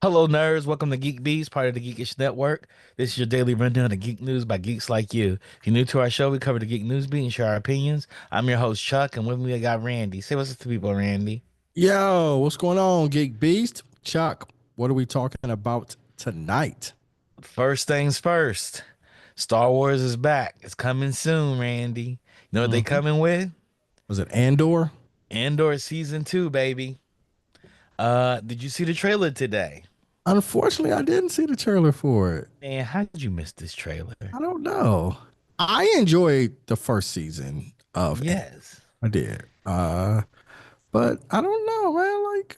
Hello, nerds. Welcome to Geek Bees, part of the Geekish Network. This is your daily rundown of geek news by geeks like you. If you're new to our show, we cover the geek news beat and share our opinions. I'm your host, Chuck, and with me I got Randy. Say what's up to people, Randy. Yo, what's going on, Geek Beast? Chuck, what are we talking about tonight? First things first, Star Wars is back. It's coming soon, Randy. You know what they Mhm. coming with? Was it Andor? Andor season 2, baby. Did you see the trailer today? Unfortunately, I didn't see the trailer for it. Man, how did you miss this trailer? I don't know. I enjoyed the first season of Andor. Yes. I did. But I don't know, man. Like,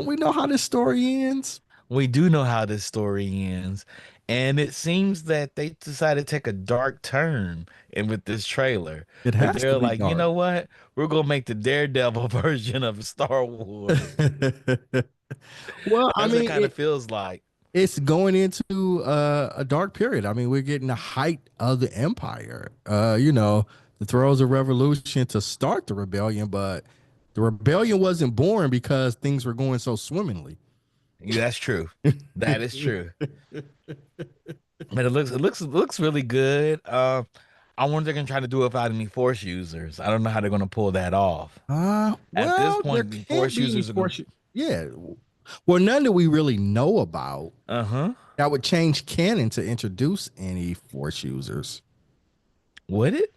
we know how this story ends? We do know how this story ends, and it seems that they decided to take a dark turn in with this trailer. It That has to they're be like, you dark. know what? We're gonna make the Daredevil version of Star Wars. Well, I That's what it mean, kind of feels like. it's going into a dark period. I mean, we're getting the height of the empire. The throes of revolution to start the rebellion, but the rebellion wasn't born because things were going so swimmingly. Yeah, that's true. That is true. But it looks really good. I wonder if they're gonna try to do it without any Force users. I don't know how they're gonna pull that off. At this Well, there point, the can't Force be any users are gonna. force. Yeah. Well, none that we really know about Uh-huh. that would change canon to introduce any force users. Would it?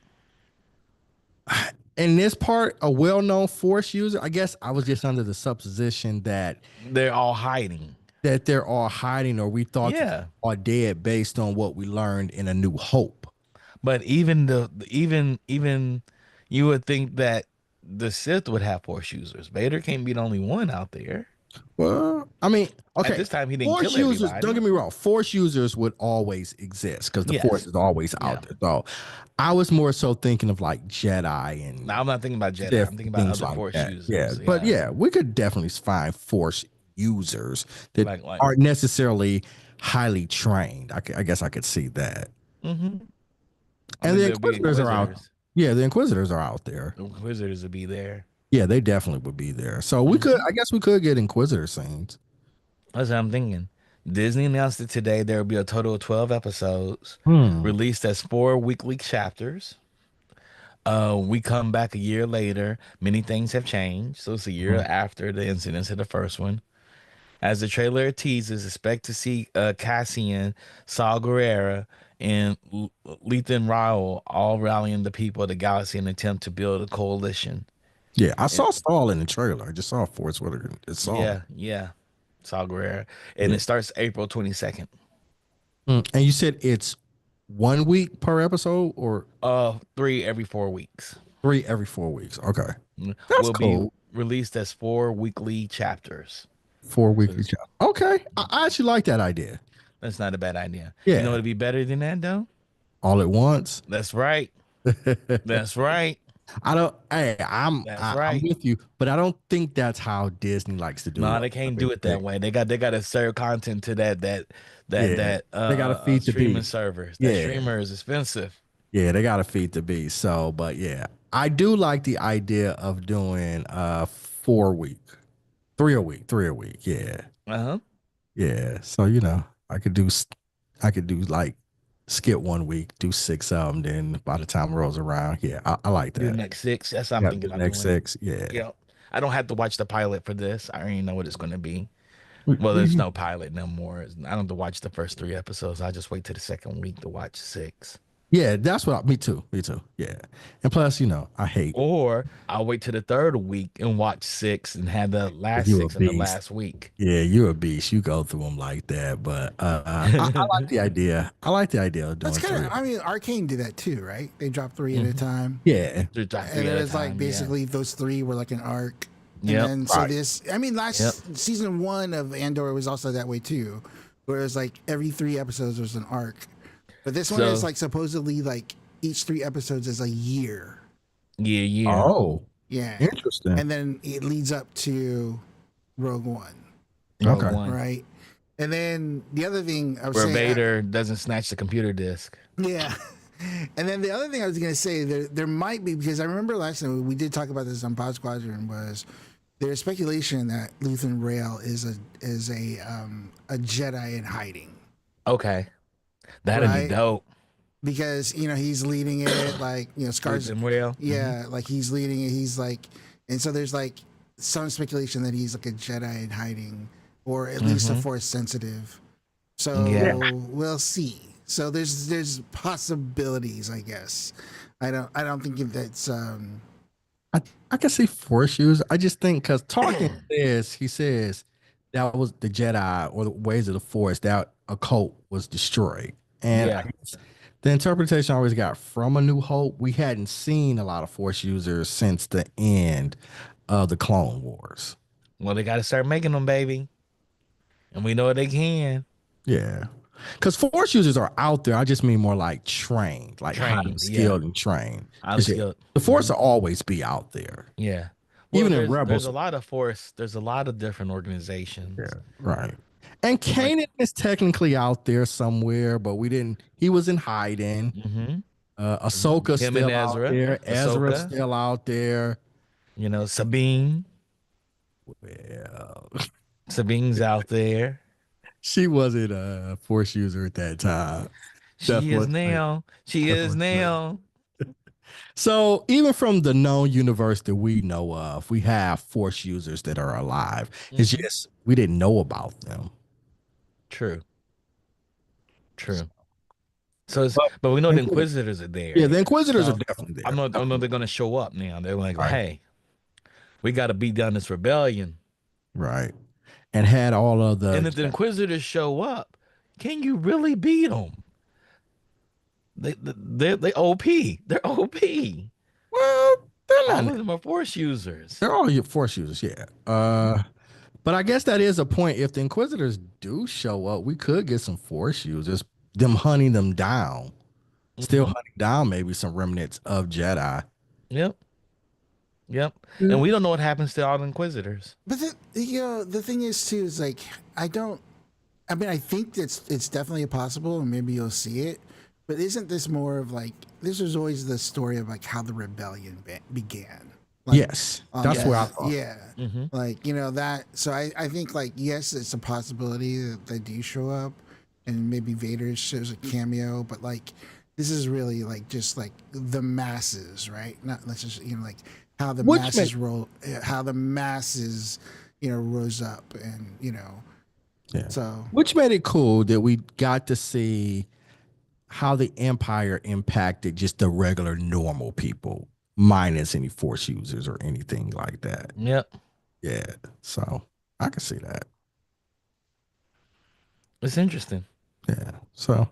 In this part, a well-known force user, I guess I was just under the supposition that They're all hiding. they're all hiding, or we thought that they Yeah. are dead based on what we learned in A New Hope. But even you would think that the Sith would have Force users. Vader can't be the only one out there. Well, I mean, At okay, this time, he didn't force kill users, don't everybody. get me wrong, force users would always exist because the force Yes. is always Yeah. out there. So I was more so thinking of like Jedi and Now I'm not thinking about Jedi. Sith, I'm thinking about things other like Force that. Yeah. users. But Yeah. yeah, we could definitely find force users that Like. aren't necessarily highly trained. I guess I could see that. Hmm. I And think the there'll be Inquisitors are out. Inquisitors. Yeah, the Inquisitors are out there. The Inquisitors will be there. Yeah, they definitely would be there. So we could, Hmm. I guess we could get Inquisitor scenes. That's what I'm thinking. Disney announced it today. There will be a total of 12 episodes Hmm. released as 4 weekly chapters. We come back a year later. Many things have changed. So it's a year after the incidents of the first one. As the trailer teases, expect to see Cassian, Saw Gerrera, and Lethan Raoul all rallying the people of the galaxy in an attempt to build a coalition. Yeah, I And saw Saul in the trailer. I just saw Forrest Whitaker. It's Saul. yeah, Saw Gerrera. And Yeah. it starts April 22nd. And you said it's 1 week per episode or Three every 4 weeks. three every 4 weeks. Okay. That's Will be cool. released as 4 weekly chapters. Four So weekly job. Okay. I actually like that idea. that's not a bad idea. You know Yeah. what'd be better than that though? All at once. That's right. That's right. I don't. Hey, That's I'm right. with you, but I don't think that's how Disney likes to No, do they can't it. do it that way. They got to serve content to Yeah, they got to feed the streaming beast. servers. That Yeah, streamer is expensive. yeah, they got to feed the beast. So, but yeah, I do like the idea of doing 4 week, three a week. Yeah, Uh-huh. yeah. So I could do like skip 1 week, do six of them. Then by the time it rolls around, yeah, I like Do the that. next six. That's what I'm Yeah, thinking the about next doing. six. Yeah. Yeah. I don't have to watch the pilot for this. I already know what it's going to be. We, Well, there's we, no pilot no more. I don't have to watch the first 3 episodes. I just wait till the second week to watch six. yeah, that's what. Me too. Me too. Yeah, and plus, I hate Or I'll wait till the third week and watch six and have the last you a six in the beast. last week. Yeah, you're a beast. You go through them like that, but I like the idea. I like the idea of That's doing kind three. of. I mean, Arcane did that too, right? They dropped three at a time, Yeah, Three, drop and three it at a was like time. Yeah. basically those three were like an arc. And Yep. then so right. this, I mean, Yep. last season one of Andor was also that way too, where it was like every 3 episodes was an arc. But this one is So like supposedly like each 3 episodes is a year. yeah, yeah. Oh, Yeah, interesting. and then it leads up to Rogue One, Rogue Okay. One. right? And then the other thing I was Where saying, Vader doesn't snatch the computer disk. yeah. And then the other thing I was going to say, there might be, because I remember last time we did talk about this on Pod Squadron, was there's speculation that Luthen Rail is a Jedi in hiding, Okay, that'd be right? dope. Because he's leading it, like Scars, Luthen Rail. yeah, like he's leading it. He's like, and so there's like some speculation that he's like a Jedi in hiding, or at least a Mm-hmm. Force sensitive. Yeah, Yeah. So we'll see. So there's possibilities, I guess. I don't think if that's I, I can see force use. I just think because talking says he says that was the Jedi or the ways of the Force that a cult was destroyed, and I Yeah. guess the interpretation I always got from A New Hope, we hadn't seen a lot of Force users since the end of the Clone Wars. Well, they got to start making them, baby, and we know they can. Yeah. Because force users are out there. I just mean more like trained, like highly Trained. Yeah. skilled and trained. Highly 'Cause, yeah, skilled. the force Mm-hmm. will always be out there. Yeah. Well, Even in there's Rebels. a lot of force. There's a lot of different Yeah, organizations. right. And Like, Kanan is technically out there somewhere, but we didn't, he was in hiding. mm-hmm. Ahsoka's Him and still out Ezra, there. Ezra's Ahsoka. still out there. Sabine. Well, Sabine's out there. she wasn't a force user at that time. She is Definitely. now. She is Definitely. now. So even from the known universe that we know of, we have force users that are alive. It's Hmm. just we didn't know about them. True. True. But we know the But Inquisitors are yeah, there. the Inquisitors are So definitely I there. know, I know they're gonna show up now. They're like, Right, hey, we got to beat down this rebellion. right. And had all of And if the the Inquisitors show up, can you really beat them? They OP. They're OP. well, they're All not. of them are Force users. They're all your force users, yeah. But I guess that is a point. If the Inquisitors do show up, we could get some force users, them hunting them down, still Hmm. hunting down maybe some remnants of Jedi. Yep. Yep. And we don't know what happens to all the Inquisitors. but the thing is too is like I don't. I mean, I think it's definitely possible, and maybe you'll see it. But isn't this more of like this was always the story of like how the rebellion began, like Yes, on that's where I the Yes. thought. yeah, Hmm. like that. So I think like yes, it's a possibility that they do show up, and maybe Vader shows a cameo. But like this is really like just like the masses, right? Not let's just like how the Which made masses roll, how the masses rose up, and Yeah. so. Which made it cool that we got to see how the Empire impacted just the regular normal people, minus any force users or anything like that. Yep. Yeah. So I can see that. It's interesting. Yeah. So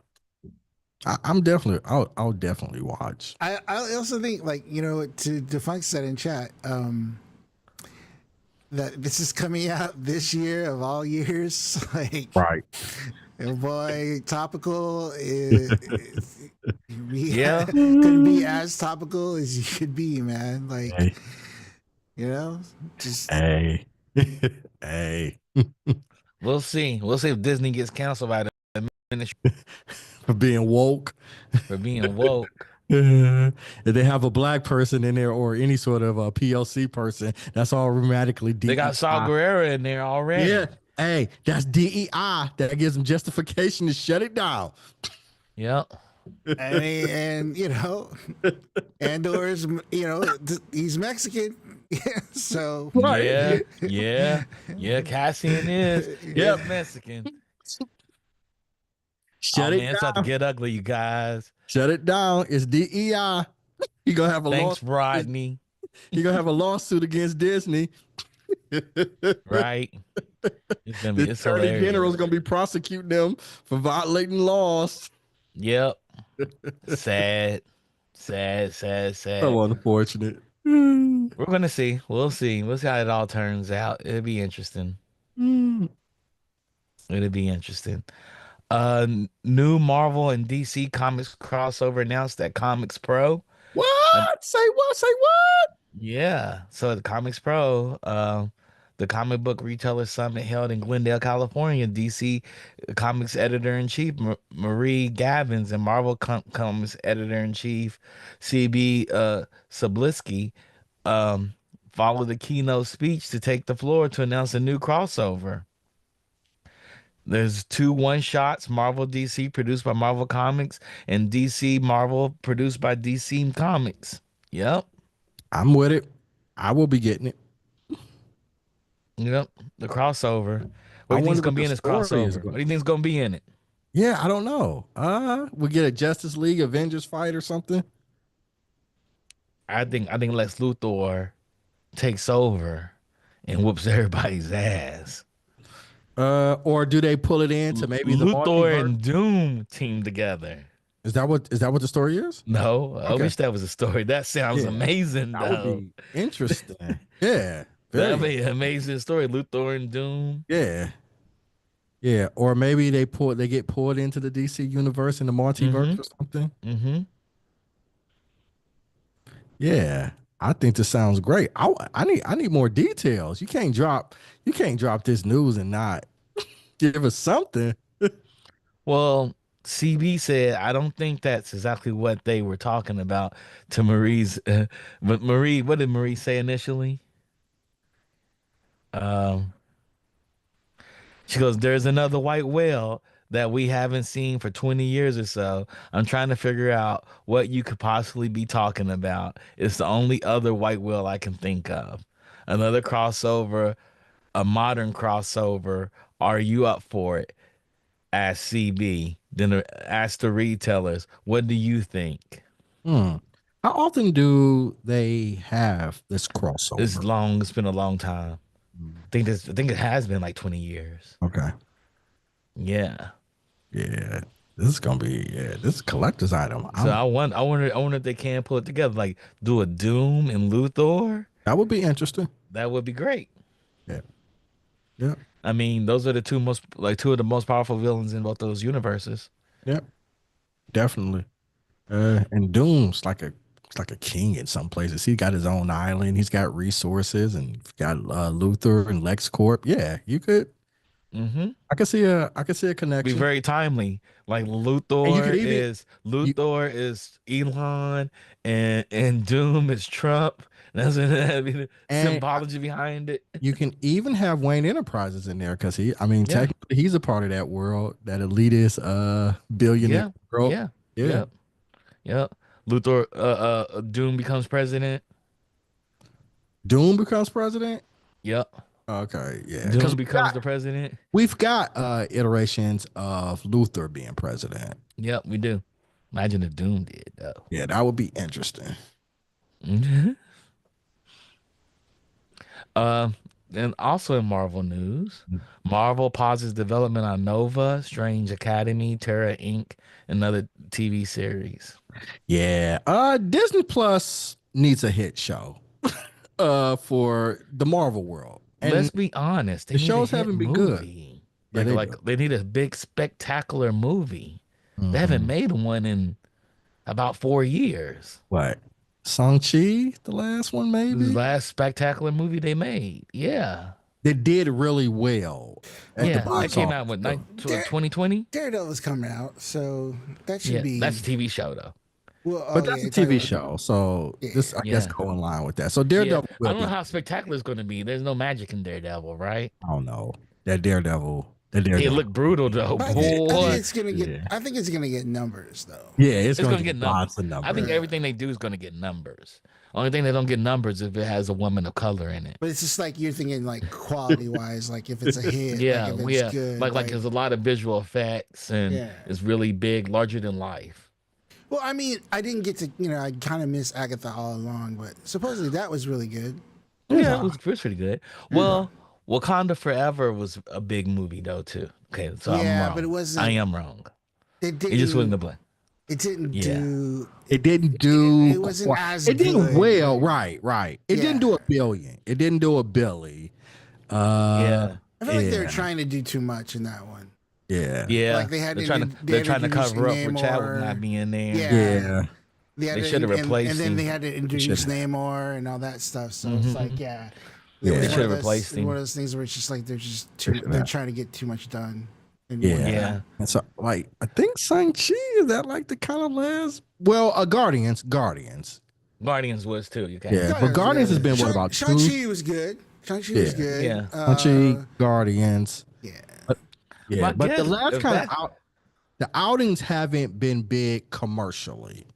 I'm definitely I'll definitely watch. I also think like to Defunk said in chat that this is coming out this year of all years. Like, Right. oh boy, topical Yeah. couldn't be as topical as you could be, man. Like, Hey. just Hey. Hey. We'll see. We'll see if Disney gets canceled by the ministry For being woke. for being woke. If they have a black person in there or any sort of a PLC person, that's automatically They got Saw DEI. Gerrera in there already. Yeah. Hey, that's DEI. That gives them justification to shut it down. Yep. and Andor's he's Mexican, so Right. Yeah. Yeah. Yeah. Cassian is Yep. Mexican. Oh Shut it man, it's about to down. get ugly, you guys. Shut it down. It's DEI. You gonna have a Thanks, lawsuit. Rodney. You gonna have a lawsuit against Disney. Right? The It's attorney general is hilarious. gonna be prosecuting them for violating laws. Yep. Sad. Sad, sad, sad. So unfortunate. Mm. We're gonna see. We'll see. We'll see how it all turns out. It'll be interesting. It'll be interesting. New Marvel and DC Comics crossover announced at Comics Pro. Uh, What? Say what? Say what? yeah. So at Comics Pro, the comic book retailer summit held in Glendale, California, DC Comics editor-in-chief Marie Gavins and Marvel Comics editor-in-chief CB Sublisky um followed the keynote speech to take the floor to announce a new crossover. There's two one-shots, Marvel DC produced by Marvel Comics and DC Marvel produced by DC Comics. Yep. I'm with it. I will be getting it. Yep. The crossover. What I do you think is wonder gonna what be the in this story is crossover? What going. do you think is gonna be in it? Yeah, I don't know. We get a Justice League Avengers fight or something. I think Lex Luthor takes over and whoops everybody's ass. Or do they pull it into maybe the Luthor multiverse? and Doom team together. Is that what the story is? No, I Okay. wish that was a story. That sounds Yeah. amazing, That would though. be interesting. Yeah. That'd Very. be an amazing story. Luthor and Doom. Yeah. Yeah. Or maybe they get pulled into the DC universe in the Mm-hmm. multiverse or something. Mm-hmm. Yeah. I think this sounds great. I need more details. You can't drop this news and not give us something. Well, CB said, I don't think that's exactly what they were talking about to Marie's. But Marie, what did Marie say initially? Um, she goes, there's another white whale that we haven't seen for 20 years or so. I'm trying to figure out what you could possibly be talking about. It's the only other white whale I can think of. Another crossover, a modern crossover. Are you up for it? Asked CB. Then asked the retailers, what do you think? Hmm. How often do they have this It's crossover? long. It's been a long time. I think it has been like 20 years. Okay. Yeah. Yeah. This is a collector's item. So I wonder if they can pull it together, like do a Doom and Luthor. That would be interesting. That would be great. Yeah. Yeah. I mean, those are the two of the most powerful villains in both those universes. Yeah. Definitely. And Doom's like a king in some places. He got his own island. He's got resources, and got Luthor and LexCorp. Yeah, you could. Mm-hmm. I could see a Be connection, very timely. Like and you could even you Luthor is Elon, and Doom is Trump. That's that'd be the and symbology behind it. you can even have Wayne Enterprises in there because Yeah. technically he's a part of that world, that elitist billionaire Yeah. world. Yeah. Yeah, Yep. Yep. Luthor Doom becomes president. Doom becomes president. Yep. Okay, yeah, Doom because becomes the president. we've got iterations of Luther being president. Yep, we do. Imagine if Doom did though. Yeah, that would be interesting. Mhm. Uh, and also in Marvel news, Marvel pauses development on Nova, Strange Academy, Terra Inc., and other TV series. Yeah, Disney Plus needs a hit show for the Marvel world, Let's and be honest, they the need a shows hit haven't been good. movie. Yeah, they do. They need a big spectacular movie. They haven't Mhm. made one in about 4 years. What? Shang-Chi, the last one, This is the maybe? last spectacular movie they made. Yeah. They did really well at the Yeah. That box came out office. with Though. 2020. Daredevil's coming out, so that should Yeah. be. That's a TV show, though. Well, But yeah, that's a you're talking TV about- show, so this I guess Yeah. go in line with that. So Yeah. Daredevil I will don't know be. how spectacular it's going to be. There's no magic in Daredevil, right? I don't know that Daredevil. That It Daredevil. looked brutal, though. But I think Boy. it's gonna get. Yeah. I think it's gonna get numbers though. Yeah, it's It's going going to to get get lots numbers. of numbers. I think everything they do is going to get numbers. Only thing they don't get numbers if it has a woman of color in it. But it's just like you're thinking like quality wise, like if it's a hit, Yeah, like if it's yeah. good, Like there's a lot of visual effects and Yeah. it's really big, larger than life. Well, I mean, I didn't get to, I kind of miss Agatha all along, but supposedly that was really good. Yeah, it was pretty good. Well, Wakanda Forever was a big movie though too. Okay, so I'm Yeah, wrong. but it wasn't- I am wrong. It It just wasn't didn't. the blend. It didn't Yeah. do. It didn't do. It wasn't as It did good. well, right. It didn't Yeah. do a billion. It didn't do a billy. Yeah. I feel like they were Yeah. trying to do too much in that one. Yeah, Yeah. Like they had they're to trying to do- they had to cover up introduce for Chadwick Namor. not being there. Yeah. yeah. Had They to- should have replaced and then him. they had to introduce Should've. Namor and all that stuff. So Mm-hmm. it's like, yeah, Yeah. It was They one should've of those- replaced him. One of those things where it's just like they're just too, should've. they're trying to get too much done. In Yeah. one Yeah. And so, like, I think Shang-Chi is that like the kind of last. Well, Guardians. Guardians was too. You can't. Yeah, but Guardians Guardians has was been good. what about two? Shang-Chi was good. Shang-Chi was Yeah, good. Yeah. Shang-Chi, Guardians. Yeah. But, Well, yeah, I but the guess last if kind of that the outings haven't been big commercially.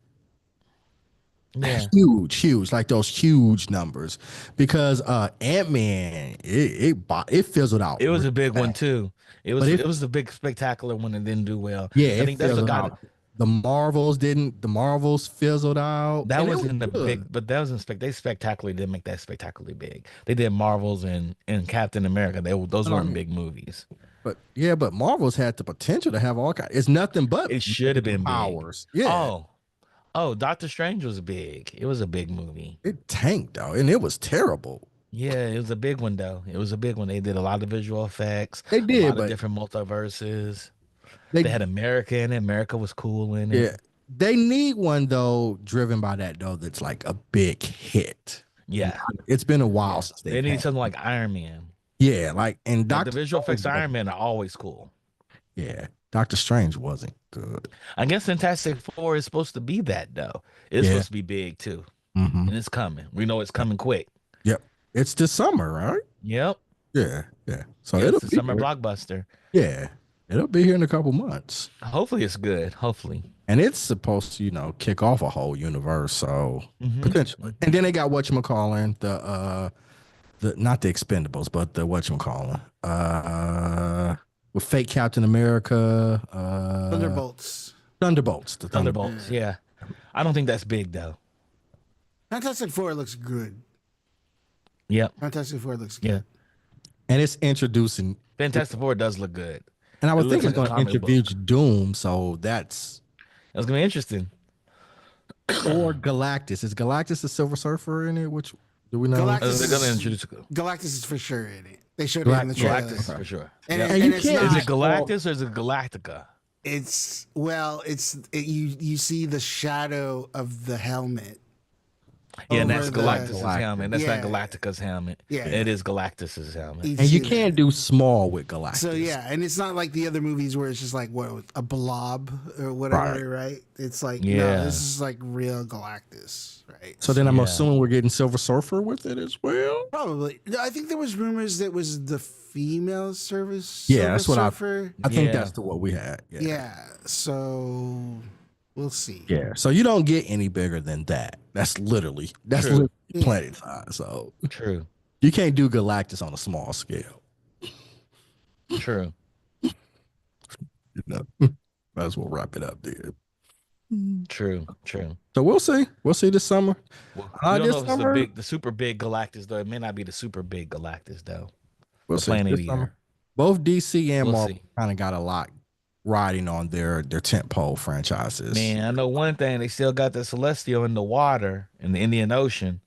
yeah. Huge, like those huge numbers, because Ant-Man it fizzled out, It was real a big one fast. too. It But was it it was a big spectacular one and didn't do well. yeah, I it think that's what fizzled got it. out. The Marvels fizzled out, That and it was wasn't the good. big, but that wasn't they spectacularly didn't make that spectacularly big. They did Marvels and Captain America. Those But I weren't mean, big movies. but Marvels had the potential to have all kinds. It's nothing but It should have magical been big. powers. Yeah, Oh, Doctor Strange was big. It was a big movie. it tanked though, and it was terrible. Yeah, it was a big one though. It was a big one. They did a lot of visual effects, They a did, lot of but different multiverses. They they had America in it. America was cool in it. yeah they need one though driven by that though that's like a big hit. Yeah, It's been a while yeah. since They they've need had. something like Iron Man. Yeah, like and Like the Doctor visual Strange effects of Iron wasn't. Man are always cool. Yeah, Doctor Strange wasn't good. I guess Fantastic Four is supposed to be that though. It's Yeah. supposed to be big too, Mm-hmm. and it's coming. We know it's coming quick. Yep. It's this summer, right? Yep. Yeah. Yeah. So Yeah, it'll it's a be summer here. blockbuster. Yeah. It'll be here in a couple months. Hopefully, it's good. Hopefully. And it's supposed to, kick off a whole universe. So Hmm. potentially. And then they got whatchamacallit, the not the expendables, but the whatchamacallit. With fake Captain America, Thunderbolts. Thunderbolts. The Thunderbolts. Yeah. I don't think that's big though. Fantastic Four looks good. Yep. Fantastic Four looks good. Yeah. And it's introducing, Fantastic Four does look good. and I It would think looks it's like a going to comic book. introduce Doom. So that's It's gonna be interesting. or Galactus. Is Galactus the Silver Surfer in it? Which do we know? Galactus They're gonna is- introduce Galactus is for sure in it. They showed it in the trailer. Galactus for sure. And, Yep. it- And and you it's can't- Is not. it Galactus or is it Galactica? You see the shadow of the helmet. Yeah, and that's over the- Galactus's Galactus. helmet. That's Yeah. not Galactica's helmet. Yeah. It is Galactus's helmet. You And see you that. can't do small with Galactus. So yeah, and it's not like the other movies where it's just like what a blob or whatever, right? It's like no, Yeah. this is like real Galactus, right? So then I'm Yeah. assuming we're getting Silver Surfer with it as well. Probably. No, I think there was rumors that was the female service. Yeah, that's what I- Surfer. I think Yeah. that's the what we had. Yeah. Yeah. So we'll see. Yeah. So you don't get any bigger than that. That's literally True. planet size. So True. you can't do Galactus on a small scale. True. You know. Might as well wrap it up there. True. True. So we'll see. We'll see this summer. Well, Uh, we don't this know if it's summer- the super big Galactus though. It may not be the super big Galactus though. We'll The see Planet this Eater. summer. Both DC and We'll Marvel see. kind of got a lot riding on their tentpole franchises. Man, I know one thing. They still got the Celestial in the water in the Indian Ocean.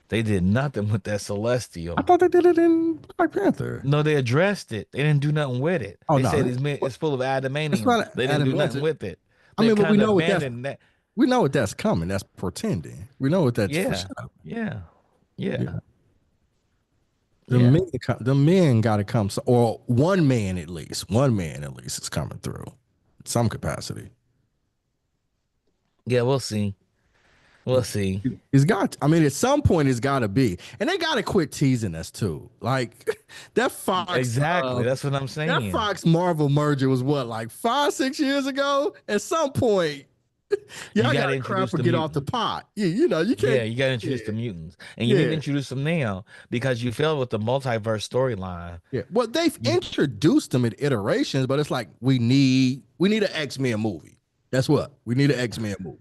They did nothing with that Celestial. I thought they did it in Black Panther. No, they addressed it. They didn't do nothing with it. Oh, They no. said it's full of adamantium. not They didn't do adamantium. nothing with it. I mean, They but we kinda know what that's- abandoned that. We know what that's coming. That's pretending. We know what that's Yeah. foreshadowing. Yeah. Yeah. Yeah. Yeah. The men got to come, or one man at least is coming through in some capacity. Yeah, we'll see. We'll see. It's got. I mean, at some point, it's got to be, and they got to quit teasing us too. Like that Fox, Exactly. That's what I'm that saying. Fox Marvel merger was what, like 5-6 years ago. At some point, y'all gotta got to introduce crap or the get off the pot. You know, you can't. Yeah, you got to introduce the mutants, and you need Yeah. to introduce them now because you failed with the multiverse storyline. Yeah. Well, they've introduced them in iterations, but it's like we need an X-Men movie. That's what we need, an X-Men movie.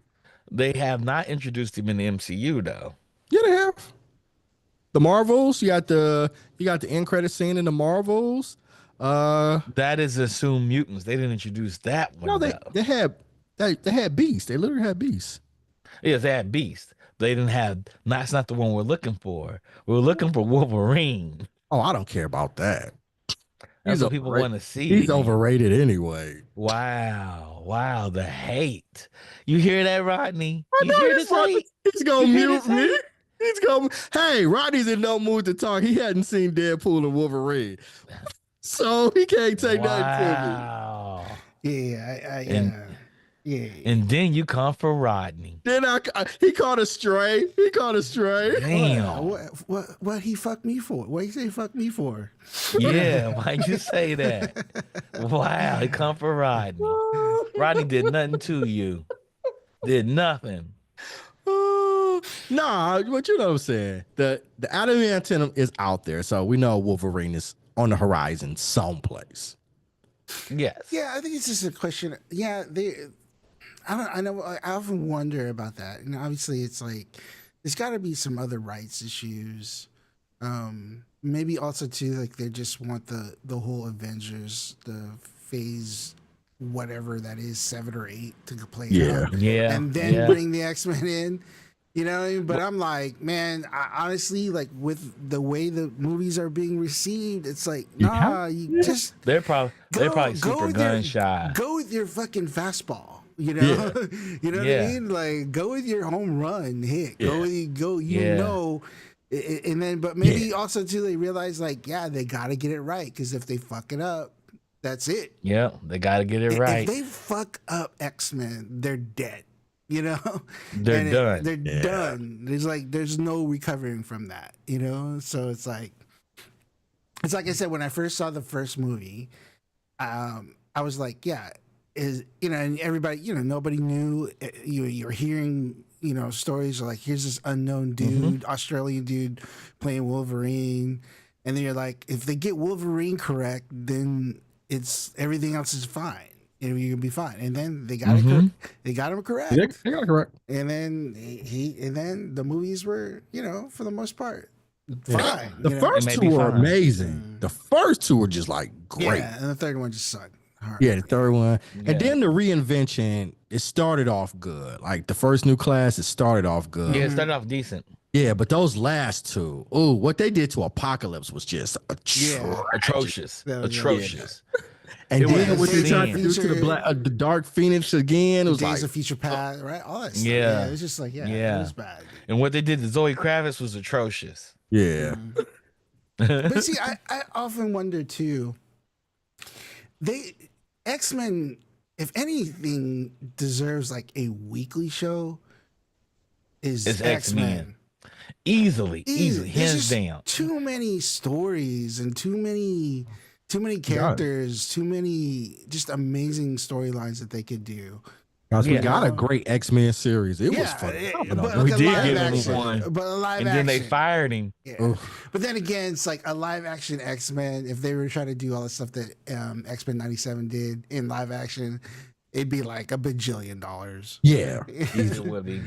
They have not introduced him in the MCU though. Yeah, they have. The Marvels, you got the end credit scene in the Marvels. That is assumed mutants. They didn't introduce that one. No, though. they had Beast. They literally had Beast. Yes, they had Beast. They didn't have. That's not the one we're looking for. We're looking for Wolverine. Oh, I don't care about that. That's He's what people overrated. want to see. He's overrated anyway. Wow, the hate. You hear that, Rodney? I You know hear he's this hate? He's gonna You hear mute this me. hate? He's gonna. Hey, Rodney's in no mood to talk. He hadn't seen Deadpool and Wolverine, so he can't take nothing to me. Wow. Yeah, And- Yeah. And then you come for Rodney. Then he caught a stray. He caught a stray. Damn. What he fucked me for? What he say fuck me for? Yeah, why'd you say that? Wow, he come for Rodney. Rodney did nothing to you. Did nothing. Nah, but you know what I'm saying. The adamantium is out there, so we know Wolverine is on the horizon someplace. Yes. Yeah, I think it's just a question. Yeah, I know. I often wonder about that, and obviously, it's like there's got to be some other rights issues. Maybe also too, like they just want the whole Avengers, the phase, whatever that is, 7 or 8 to play out, Yeah. and then bring the X-Men in. You know what I mean? But I'm like, man, honestly, like with the way the movies are being received, it's like, nah, you just they're probably super gun shy. Go with your fucking fastball. You know, you know what I mean? Like, go with your home run hit. Go with you know, and then, but maybe also too, they realize like, they got to get it right because if they fuck it up, that's it. Yeah, they got to get it right. If they fuck up X-Men, they're dead. You know, they're done. They're done. There's no recovering from that. You know, so it's like I said when I first saw the first movie, I was like, and everybody, nobody knew. You're hearing, stories like here's this unknown dude, Australian dude playing Wolverine, and then you're like, if they get Wolverine correct, then it's everything else is fine. You're gonna be fine, and then they got it. They got him correct. They got it correct. And then then the movies were, for the most part, fine. The first two were amazing. The first two were just like great. Yeah, and the third one just sucked. Yeah, the third one, and then the reinvention. It started off good. Like the first new class, it started off good. Yeah, it started off decent. Yeah, but those last two, what they did to Apocalypse was just atrocious. Atrocious. And then what they tried to do to the Dark Phoenix again, it was Days like of Future Past, right? All that stuff. Yeah. It was just like, it was bad. And what they did to Zoe Kravitz was atrocious. Yeah. But see, I often wonder too, X-Men, if anything deserves like a weekly show, is X-Men. Easily, hands down. Too many stories and too many characters, too many just amazing storylines that they could do. Because we got a great X-Men series. It was fun. We did get one. But a live and action. Then they fired him. Yeah. But then again, it's like a live action X-Men. If they were trying to do all the stuff that X-Men 97 did in live action, it'd be like $1 bajillion. Yeah. It would be.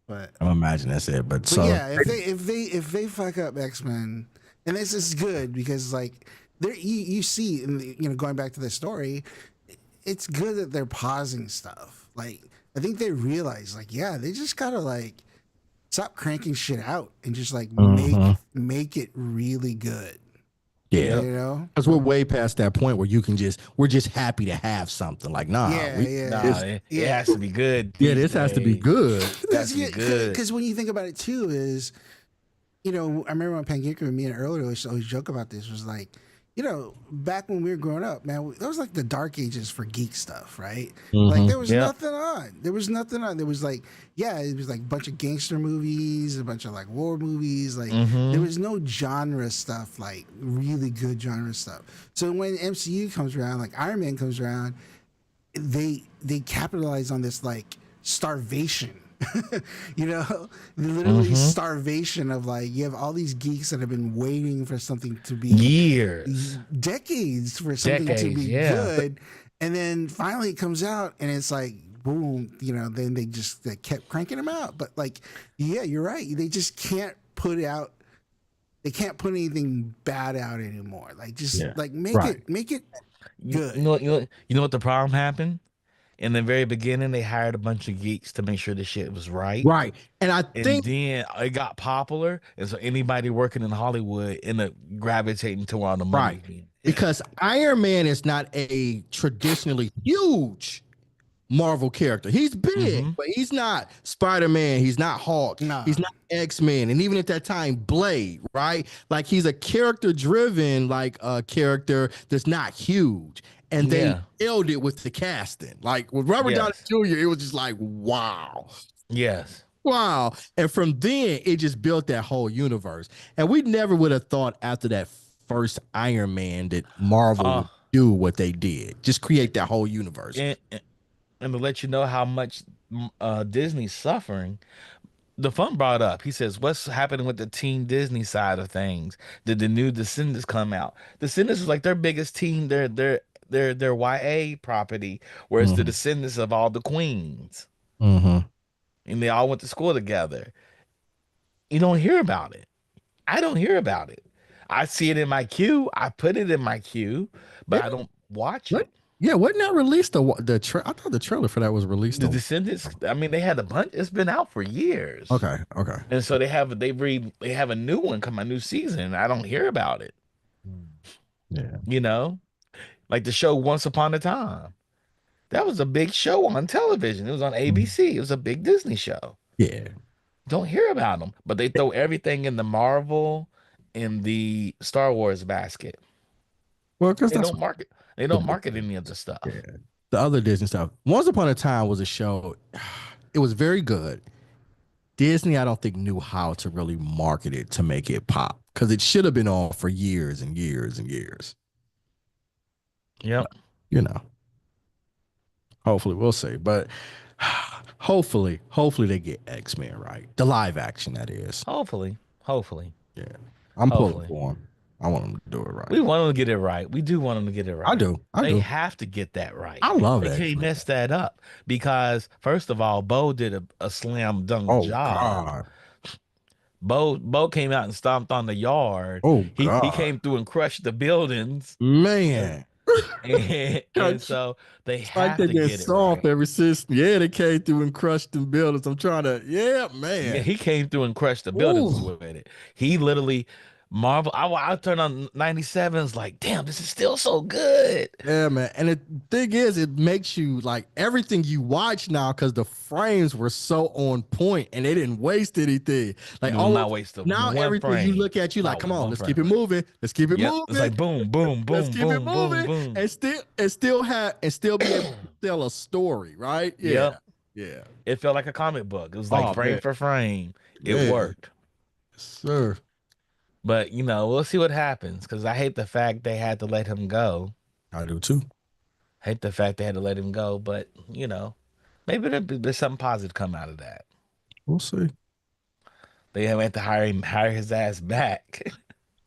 But I'm imagining that's it. But so if they fuck up X-Men, and this is good because like you see, going back to the story, it's good that they're pausing stuff. Like I think they realize, like, they just gotta like stop cranking shit out and just like make it really good. Yeah, because we're way past that point where we're just happy to have something. Like, it has to be good. Yeah, this has to be good. Because when you think about it too, is I remember when Pangeeker and me and Earl always joke about this. Was like, back when we were growing up, man, that was like the dark ages for geek stuff, right? Like there was nothing on. There was nothing on. There was like, it was like a bunch of gangster movies, a bunch of like war movies. Like there was no genre stuff, like really good genre stuff. So when MCU comes around, like Iron Man comes around, they capitalize on this like starvation. Literally starvation of like, you have all these geeks that have been waiting for something to be decades for something to be good, and then finally it comes out and it's like boom, then they kept cranking them out. But like, you're right, they just can't put anything bad out anymore. Like just like make it good. You know what the problem happened? In the very beginning, they hired a bunch of geeks to make sure the shit was right. Right. And then it got popular. And so anybody working in Hollywood ended up gravitating to all the money. Right. Because Iron Man is not a traditionally huge Marvel character. He's big, Mm-hmm. but he's not Spider-Man. He's not Hulk. He's Nah. not X-Men. And even at that time, Blade, right? Like he's a character-driven, like a character that's not huge. And they Yeah. nailed it with the casting. Like with Robert Downey Yes. Jr., it was just like, wow. Yes. Wow. And from then, it just built that whole universe. And we never would have thought after that first Iron Man that Marvel Uh, would do what they did. Just create that whole universe. and to let you know how much Disney's suffering, the fun brought up. He says, "What's happening with the Team Disney side of things? Did the new Descendants come out? Descendants was like their biggest team, their YA property, where it's the Mm-hmm. descendants of all the queens, Mm-hmm. and they all went to school together. You don't hear about it. I don't hear about it. I see it in my queue. I put it in my queue, but Yeah. I don't watch What? it. Yeah, wasn't that released? I thought the trailer for that was released. The Descendants. I mean, they had a bunch. It's been out for years." Okay. Okay. And so they have a new one come, a new season. I don't hear about it. Yeah. You know, like the show Once Upon a Time. That was a big show on television. It was on Mhm. ABC. It was a big Disney show. Yeah. Don't hear about them, but they throw everything in the Marvel in the Star Wars basket. Well, because They that's don't market. They the don't market any of the yeah. stuff. The other Disney stuff. Once Upon a Time was a show. It was very good. Disney, I don't think knew how to really market it to make it pop because it should have been on for years and years and years. Yep. You know, hopefully we'll see. But hopefully they get X-Men right. The live action, that is. Hopefully. Hopefully. Yeah. I'm pulling Hopefully. for them. I want them to do it We right. want them to get it right. We do want them to get it I right. do. I They do. have to get that right. I love They can't X-Men. mess that up because, first of all, Bo did a slam dunk Oh job. God. Bo came out and stomped on the yard. Oh He God. came through and crushed the buildings, and Man. and so they It's like have they to get get it soft right. ever since. Yeah, they came through and crushed them buildings. I'm trying to, yeah, Yeah, man. he came through and crushed the buildings Ooh. with it. He literally Marvel. I turned on 97s like, damn, this is still so good. Yeah, man. And the thing is, it makes you like everything you watch now because the frames were so on point and they didn't waste anything. Like Do all not waste the now one everything you frame. look at, you like, Not come on, one let's keep it frame. moving. Let's keep it Yep. It's moving. like boom, boom, Let's boom, keep it boom, boom, moving. boom. And still be able to tell a story, right? Yeah. Yep. Yeah. It felt like a comic book. It was like Oh frame man. for frame. It Yeah. worked. Sir. But we'll see what happens because I hate the fact they had to let him go. I do too. Hate the fact they had to let him go, but maybe there's something positive come out of that. We'll see. They had to hire his ass back.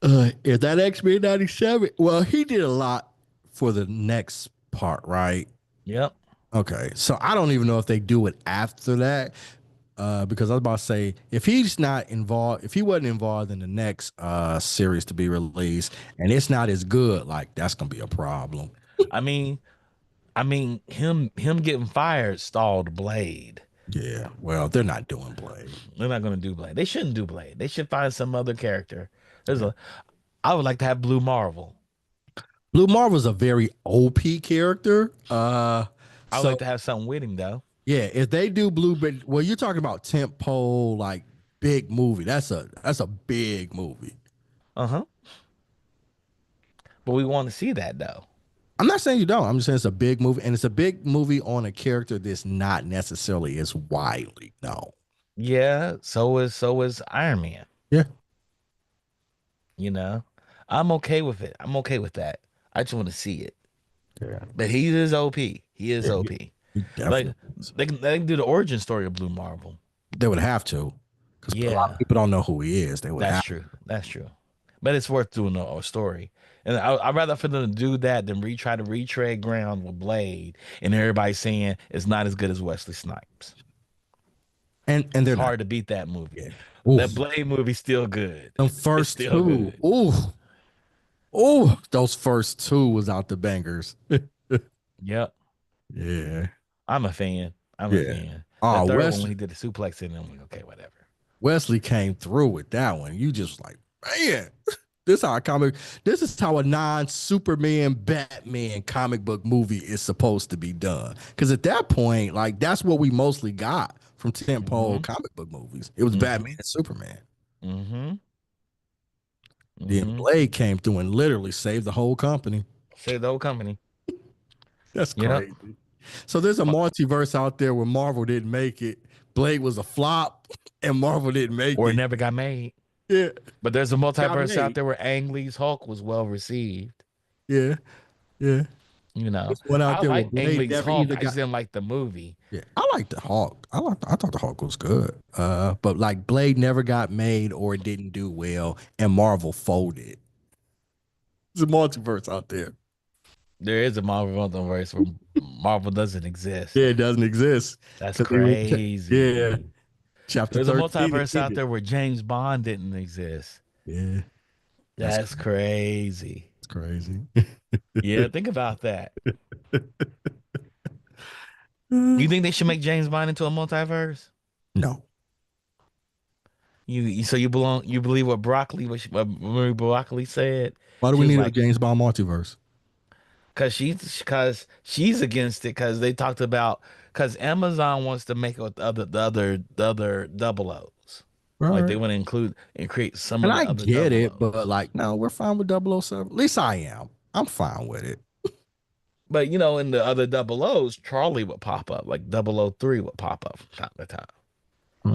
Is that X-Men 97? Well, he did a lot for the next part, right? Yep. Okay. So I don't even know if they do it after that. Because I was about to say, if he's not involved, if he wasn't involved in the next series to be released and it's not as good, like that's gonna be a problem. I mean, him getting fired stalled Blade. Yeah. Well, they're not doing Blade. They're not gonna do Blade. They shouldn't do Blade. They should find some other character. I would like to have Blue Marvel. Blue Marvel's a very OP character. I would So like to have something with him though. yeah, if they do Blue, but well, you're talking about tentpole like big movie. That's a big movie. Uh-huh. But we want to see that though. I'm not saying you don't. I'm just saying it's a big movie, and it's a big movie on a character that's not necessarily as widely known. Yeah, so is Iron Man. Yeah, You know, I'm okay with it. I'm okay with that. I just want to see it. yeah, But he is OP. He is yeah. OP. He Like definitely. they can do the origin story of Blue Marvel. They would have to, because a lot of Yeah, people don't know who he is. They would that's have. true. That's true. But it's worth doing a story. And I'd rather for them to do that than try to retread ground with Blade and everybody saying it's not as good as Wesley Snipes. And It's they're not. hard to beat that movie. Yeah. That Oof. Blade movie's still good. Them It's first still two. good. Ooh. Ooh. Those first two was out the bangers. Yep. Yeah. I'm a fan. I'm a Yeah. fan. That Oh, third one when Wesley he did the suplex in, I'm like, okay, whatever. Wesley came through with that one. You just like, man. This how a comic. This is how a non-Superman Batman comic book movie is supposed to be done. Because at that point, like that's what we mostly got from tentpole Mm-hmm. comic book movies. It was Batman Mm-hmm. and Superman. Mm-hmm. Then Mm-hmm. Blade came through and literally saved the whole company. Say the whole company. That's Yep. crazy. So there's a multiverse out there where Marvel didn't make it. Blade was a flop, and Marvel didn't make Or it it. never got made. Yeah, But there's a got multiverse out made. there where Ang Lee's Hulk was well received. Yeah, yeah. You know, There's one out I there where like Ang Blade Lee's never Hulk. either I just got. didn't like the movie. Yeah, I like the Hulk. I thought the Hulk was good. But like Blade never got made or it didn't do well, and Marvel folded. There's a multiverse out there. There is a Marvel multiverse where Marvel doesn't exist. Yeah, it doesn't exist That's because yeah, crazy. chapter There's a 13 it multiverse out ended. there where James Bond didn't exist. Yeah, that's That's crazy. that's crazy. Yeah, think about that. You think they should make James Bond into a multiverse? No. So you believe what what Marie Broccoli said? Why do She we was need a like, James Bond multiverse? because she's against it because they talked about because Amazon wants to make it with the other double O's. All Like they right. want to include and create some And of the I other get double it, but O's. like, no, we're fine with 007. At least I am. I'm fine with it. But in the other double O's, Charlie would pop up, like 003 would pop up from time to time.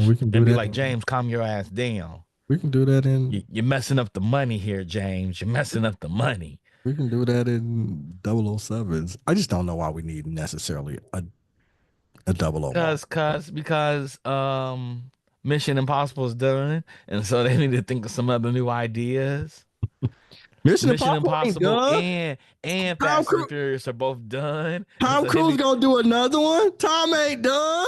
We can do And be that. like, James, calm your ass down. We can do that in You're messing up the money here, James. You're messing up the money. we can do that in 007s. I just don't know why we need necessarily a 00 mark. Because Mission Impossible is done, and so they need to think of some other new ideas. Mission Mission Impossible ain't Impossible done. and Tom Fast and the Cruise, Furious are both done, and Tom so they Cruise need. gonna do another one. Tom ain't done.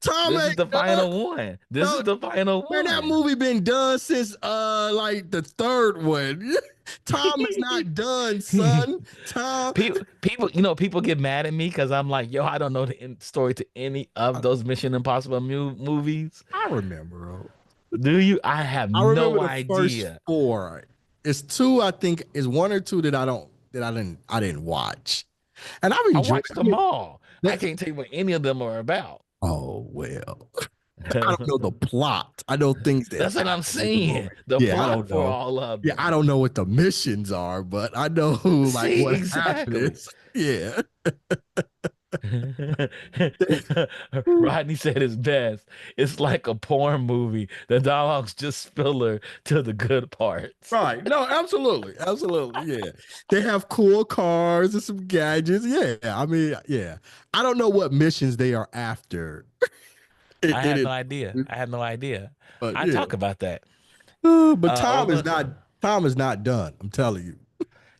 Tom This is ain't the done. final one. This No, is the final man, that one. movie been done since like the third one. Tom is not done, son. Tom, People get mad at me because I'm like, yo, I don't know the story to any of those Mission Impossible movies. I remember. Do you? I have I remember no the first idea. four. It's two, I think, is one or two that I didn't watch. And I've I enjoyed watched them all. I that. can't tell you what any of them are about. Oh well. I don't know the plot. I know things that That's what I'm happen in the movie. saying. The Yeah, I plot don't for know. all of Yeah, them. I don't know what the missions are, but I know like See, what exactly. happens. Yeah. Rodney said his best. It's like a porn movie. The dialogue's just filler to the good parts. Right. No, absolutely. Absolutely. Yeah. They have cool cars and some gadgets. Yeah. I mean, yeah. I don't know what missions they are after. I had no idea. But I yeah. talk about that. But Tom is Over. not done. I'm telling you.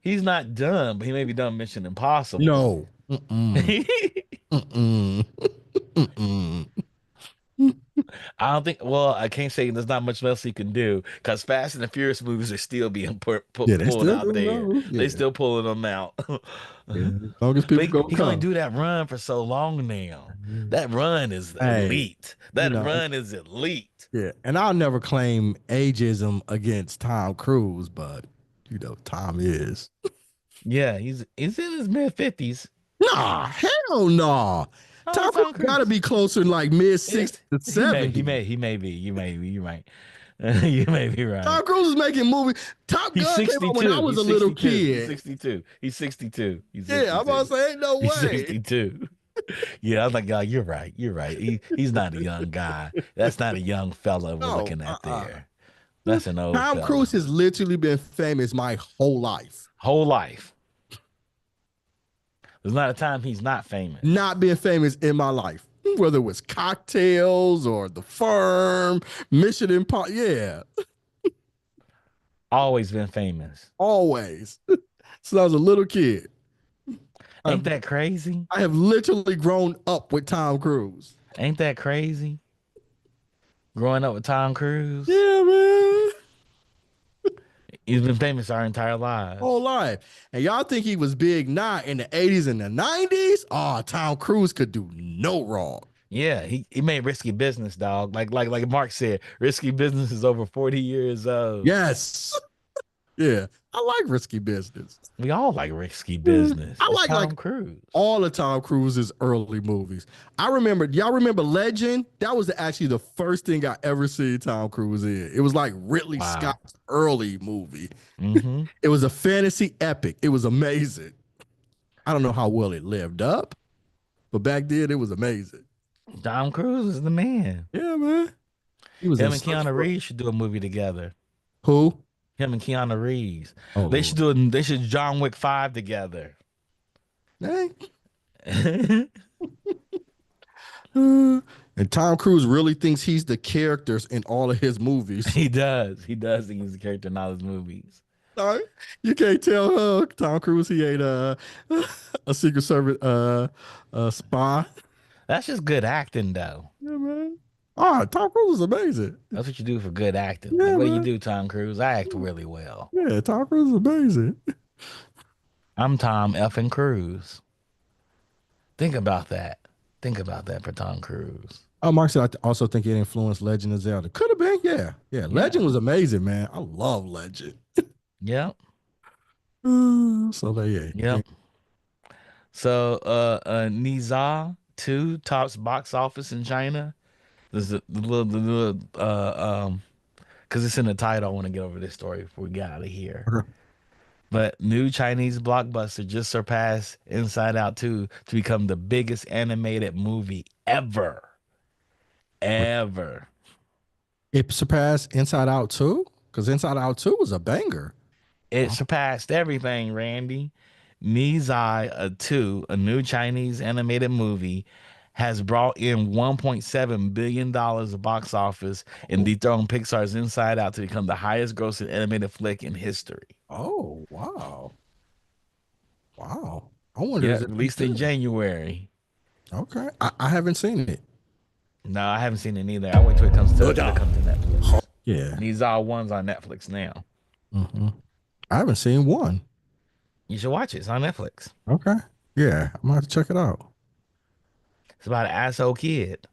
He's not done, but he may be done Mission Impossible. No. Mm-mm. Mm-mm. Mm-mm. I don't think. Well, I can't say there's not much else he can do because Fast and the Furious movies are still being Yeah, they pulled still out doing there. those. They Yeah. still pulling them out. Yeah. As long as But people go he can only come. do that run for so long now. That run is Hey, elite. That you know, run is elite. yeah. And I'll never claim ageism against Tom Cruise, but Tom is. Yeah, he's in his mid-50s. Nah, hell no. Oh, Tom Tom Cruise gotta Cruise. be closer to like mid 60s Yes, to 70. he may be. You may be. You might. You may be right. Tom Cruise is making movies. Top He's Gun came out when I 62. was a He's little 62. He's kid. 62. He's 62. He's Yeah, I'm about to 62. say, ain't no He's way. 62. Yeah, I was like, God, you're right. You're right. He's not a young guy. That's not a young fella we're No, looking at there. That's an old Tom fella. Cruise has literally been famous my whole life. Whole life. There's not a time he's not famous. Not being famous in my life. Whether it was Cocktails or The Firm, Mission Impossible. Yeah, Always been famous. always. Since I was a little kid. Ain't that crazy? I have literally grown up with Tom Cruise. Ain't that crazy? Growing up with Tom Cruise. Yeah, man. He's been famous our entire lives. Whole life. And y'all think he was big now in the 80s and the 90s? Oh, Tom Cruise could do no wrong. Yeah, he made risky business, dog. Like Mark said, risky business is over 40 years old. Yes. Yeah, I like Risky Business. We all like risky Yeah. business. I It's like Tom Cruise. all of Tom Cruise's early movies. I remember, y'all remember Legend? That was actually the first thing I ever seen Tom Cruise in. It was like Ridley Wow. Scott's early movie. Mm-hmm. It was a fantasy epic. It was amazing. I don't know how well it lived up, but back then it was amazing. Tom Cruise is the man. Yeah, man. He was in Him and Search Keanu for Reeves should do a movie together. who? Him and Keanu Reeves. Oh They should Lord. do it. They should John Wick 5 together. Dang. He And Tom Cruise really thinks he's the characters in all of his movies. does. He does think he's a character in all his movies. Sorry, you can't tell Tom Cruise he ain't a Secret Service spy. That's just good acting, though. Yeah, man. Ah, Tom Cruise is amazing. That's what you do for good acting. Like, Yeah, what do you man. do, Tom Cruise? I act really well. Yeah, Tom Cruise is amazing. I'm Tom effing Cruise. Think about that. Think about that for Tom Cruise. Oh, Mark said I also think it influenced Legend of Zelda. Could have been, yeah. Yeah, Yeah. Legend was amazing, man. I love Legend. Yep. So yeah. Yep. So Niza 2 tops box office in China. There's the little because it's in the title. I want to get over this story before we get out of here. Okay. But new Chinese blockbuster just surpassed Inside Out 2 to become the biggest animated movie ever. Ever. It surpassed Inside Out 2? Because Inside Out 2 was a banger. It surpassed everything, Randy. Nizai 2, a new Chinese animated movie, has brought in $1.7 billion of box office and dethroned Pixar's Inside Out to become the highest grossing animated flick in history. Oh, wow. Wow. I wonder Yeah, is it released in good? January. Okay. I haven't seen it. No, I haven't seen it either. I wait till it comes to Netflix. Yeah. Nizai 1's on Netflix now. Hmm. I haven't seen one. You should watch it. It's on Netflix. Okay. Yeah. I'm gonna have to check it out. It's about an asshole kid.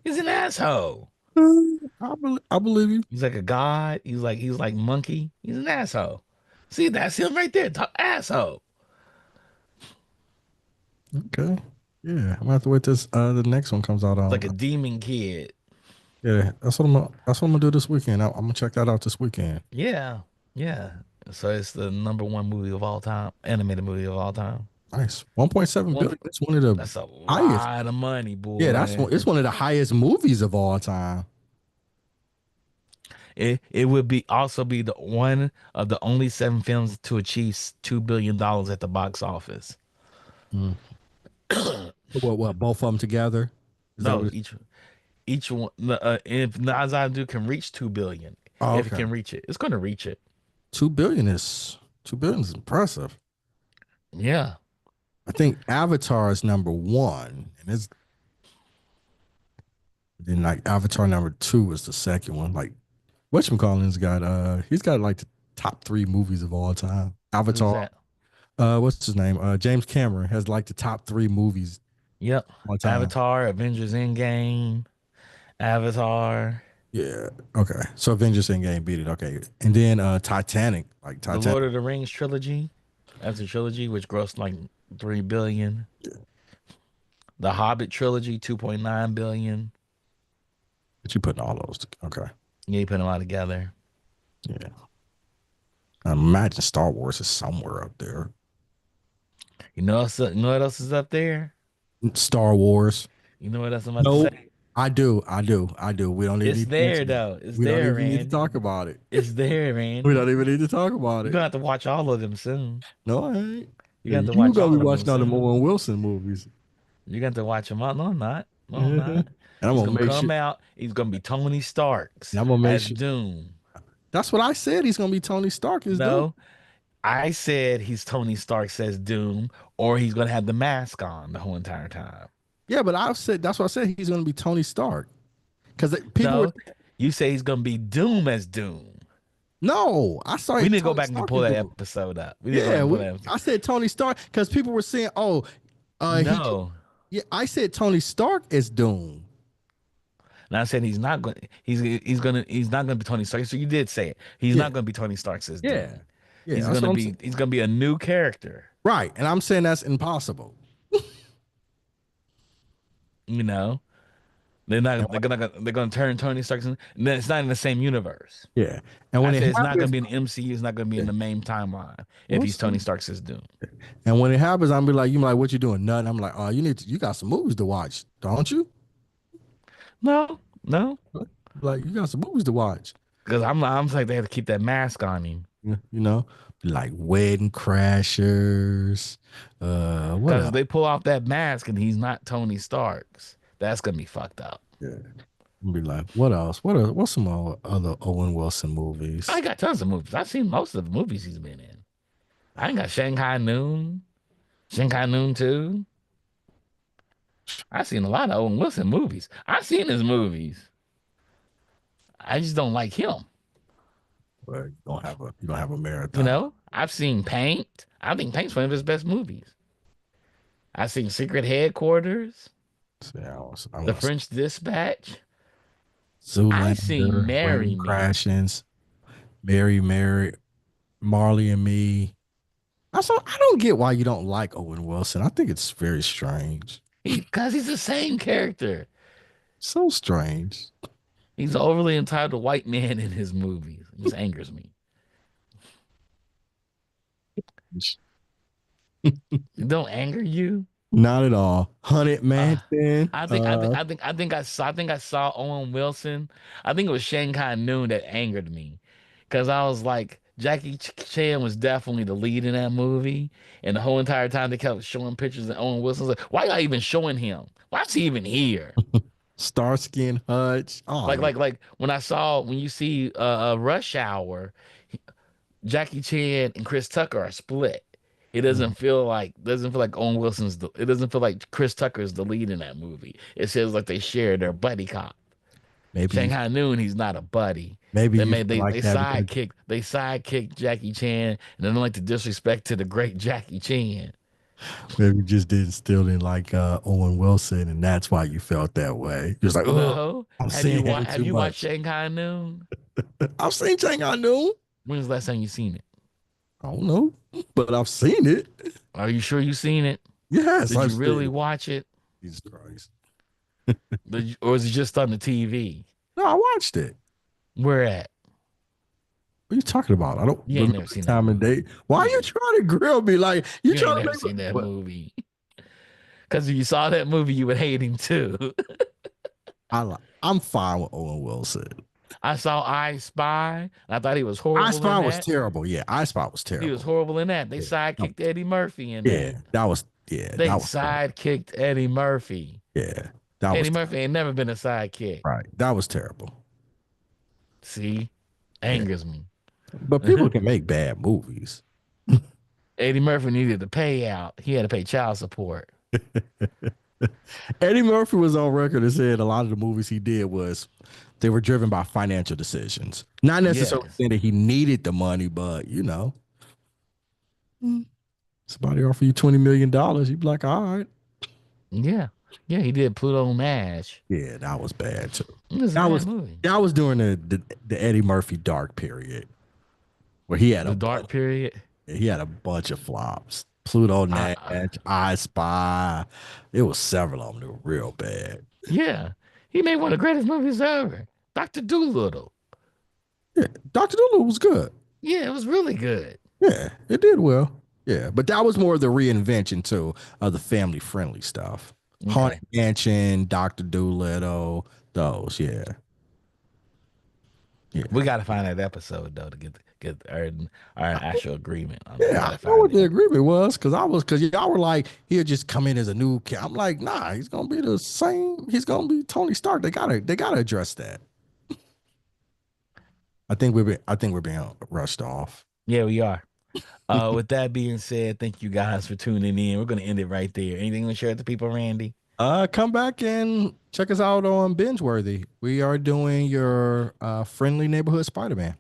He's an asshole. I believe you. He's like a god. He's like monkey. He's an asshole. See, that's him right there. Asshole. Okay. Yeah. I'm gonna have to wait till the next one comes out on. Like a demon kid. Yeah, that's what I'm gonna do this weekend. I'm gonna check that out this weekend. Yeah. Yeah. So it's the number one movie of all time, animated movie of all time. Nice. 1.7 One, billion. It's one of the that's a highest. lot of money, Yeah, boy. it's one of the highest movies of all time. It would be also be the one of the only 7 films to achieve $2 billion at the box office. Mm. What? Both of them together? Is that No, what? each one. If Nazadu can reach 2 billion, Oh, if it okay. can reach it, it's going to reach it. 2 billion is impressive. Yeah. I think Avatar is number one, and it's then like Avatar number two is the second one. Like whatchamacallit's got he's got like the top three movies of all time. Who's Avatar, that? what's his name? James Cameron has like the top three movies Yep. of all time. Avatar, Avengers Endgame, Avatar, Yeah. Okay. So Avengers Endgame beat it. Okay. And then Titanic, like the Titanic. Lord of the Rings trilogy. That's a trilogy which grossed like 3 billion. The Hobbit trilogy, 2.9 billion. But you putting all those okay. Yeah, you put them all together. Yeah. I imagine Star Wars is somewhere up there. You know what else is up there? Star Wars. You know what else I'm about to No, say? I do. We don't even It's need to there mention it. though. It's We don't there, even need to Randy. talk about it. It's there, We Randy. don't even need to talk about You're it. gonna have to watch all of them soon. No, I ain't. You're gonna have to You watch gonna be all of them watching all the soon. Owen Wilson movies. You're gonna have to watch them all. No, I'm not. No, I'm And not. I'm He's gonna gonna make sure. come out. He's gonna be Tony Starks And I'm gonna make as sure. Doom. That's what I said. He's gonna be Tony Stark. Is dope. No, I said he's Tony Stark as Doom, or he's gonna have the mask on the whole entire time. Yeah, but I said that's what I said. He's gonna be Tony Stark because people were. No, you say he's gonna be Doom as Doom. No, I saw We need to go Tony back and Stark pull is that dope. episode up. We need to go back Yeah, and pull that episode. I said Tony Stark because people were saying, "Oh, he." No, Yeah, I said Tony Stark is Doom. Now I said he's not going. He's not going to be Tony Stark. So you did say it. He's Yeah, not going to be Tony Stark's as yeah, Doom. yeah. That's what I'm saying. He's going to be a new character. Right, and I'm saying that's impossible. You know, And they're gonna turn Tony Stark. Then it's not in the same universe. yeah, and I when it said it's not gonna happens, be in the MCU. It's not gonna be in yeah, the main timeline if we'll he's Tony see. Stark's as Doom. And when it happens, I'm be like, you be like, what you doing? Nothing. I'm like, oh, you got some movies to watch, don't you? No, no, Like, you got some movies to watch. because I'm like they have to keep that mask on him. Yeah, like Wedding Crashers. What Because if else? they pull off that mask and he's not Tony Stark's, that's gonna be fucked up. Yeah. Be like, what else? What's some other Owen Wilson movies? I got tons of movies. I've seen most of the movies he's been in. I ain't got Shanghai Noon, Shanghai Noon 2. I've seen a lot of Owen Wilson movies. I've seen his movies. I just don't like him. Well, you don't have a You marathon. know, I've seen Paint. I think Paint's one of his best movies. I've seen Secret Headquarters, So, yeah, I The want French Dispatch. I seen Zoolander, Marry Wedding Me Crashings, Mary, Marley and Me. I don't get why you don't like Owen Wilson. I think it's very strange. because he's the same character. So strange. He's an overly entitled white man in his movies. It just angers me. It don't anger you? Not at all. Haunted Uh, Mansion. I think I saw Owen Wilson. I think it was Shanghai Noon that angered me, because I was like, Jackie Chan was definitely the lead in that movie, and the whole entire time they kept showing pictures of Owen Wilson. I was like, why y'all even showing him? Why is he even here? Starsky and Hutch. Oh yeah. Like when you see Rush Hour, Jackie Chan and Chris Tucker are split. It doesn't feel like Owen Wilson's it doesn't feel like Chris Tucker's the lead in that movie. It feels like they share their buddy cop. Maybe you Shanghai Noon, he's not a buddy. maybe They you made feel like that because they sidekicked Jackie Chan, and they don't like to disrespect to the great Jackie Chan. maybe you just didn't like Owen Wilson, and that's why you felt that way. Just like, oh, No, I'm seeing him have too you watched much. Shanghai Noon? I've seen Shanghai Noon. When's the last time you seen it? I don't know, but I've seen it. Are you sure you seen it? Yes, Did I've you seen really it. watch it? Jesus Christ. Or is it just on the TV? No, I watched it. Where at? What are you talking about? I don't You ain't remember never the seen that time and movie. date. Why are you trying to grill me? Like you You ain't trying to never make seen that what? movie. Because if you saw that movie, you would hate him too. I'm fine with Owen Wilson. I saw I Spy. And I thought he was I horrible Spy in was that. terrible. Yeah, I Spy was He was terrible. horrible in that. They Yeah, sidekicked Eddie Murphy in yeah, that. They that was terrible. sidekicked Eddie Murphy. Yeah, that was Eddie Murphy ain't never been a sidekick. right. That was terrible. See, Yeah, angers me. but people can make bad movies. Eddie Murphy needed to pay out. He had to pay child support. Eddie Murphy was on record and said a lot of the movies he did was they were driven by financial decisions. Not necessarily Yes. saying that he needed the money, but somebody offer you $20 million, you'd be like, all right. Yeah. Yeah, he did Pluto Nash. Yeah, that was bad too. It was a That bad was movie. that was during the Eddie Murphy dark period where The dark period. he had a bunch of flops. Pluto Nash, I, I Spy. It was several of them that were real bad. yeah. He made one of the greatest movies ever. Dr. Doolittle. Yeah, Dr. Dolittle was good. Yeah, it was really good. Yeah, it did well. Yeah, but that was more of the reinvention too of the family friendly stuff. Okay. Haunted Mansion, Dr. Dolittle, those, yeah. Yeah. We got to find that episode though to get our actual agreement on. We Yeah, got I to know what find the it. agreement was because y'all were like, he'll just come in as a new kid. I'm like, nah, he's gonna be the same. He's gonna be Tony Stark. They gotta address that. I think we're being rushed off. Yeah, we are. With that being said, thank you guys for tuning in. We're gonna end it right there. Anything to share with the people, Randy? Come back and check us out on BingeWorthy. We are doing your friendly neighborhood Spider-Man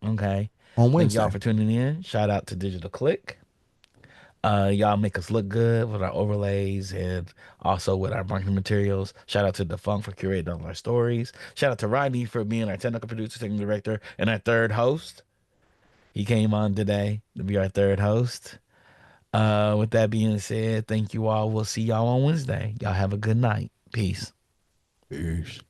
Okay. on Thank y'all Wednesday. for tuning in. Shout out to Digital Click. Y'all make us look good with our overlays and also with our marketing materials. Shout out to Defunk for curating all our stories. Shout out to Rodney for being our technical producer, technical director, and our third host. He came on today to be our third host. With that being said, thank you all. We'll see y'all on Wednesday. Y'all have a good night. Peace. Peace.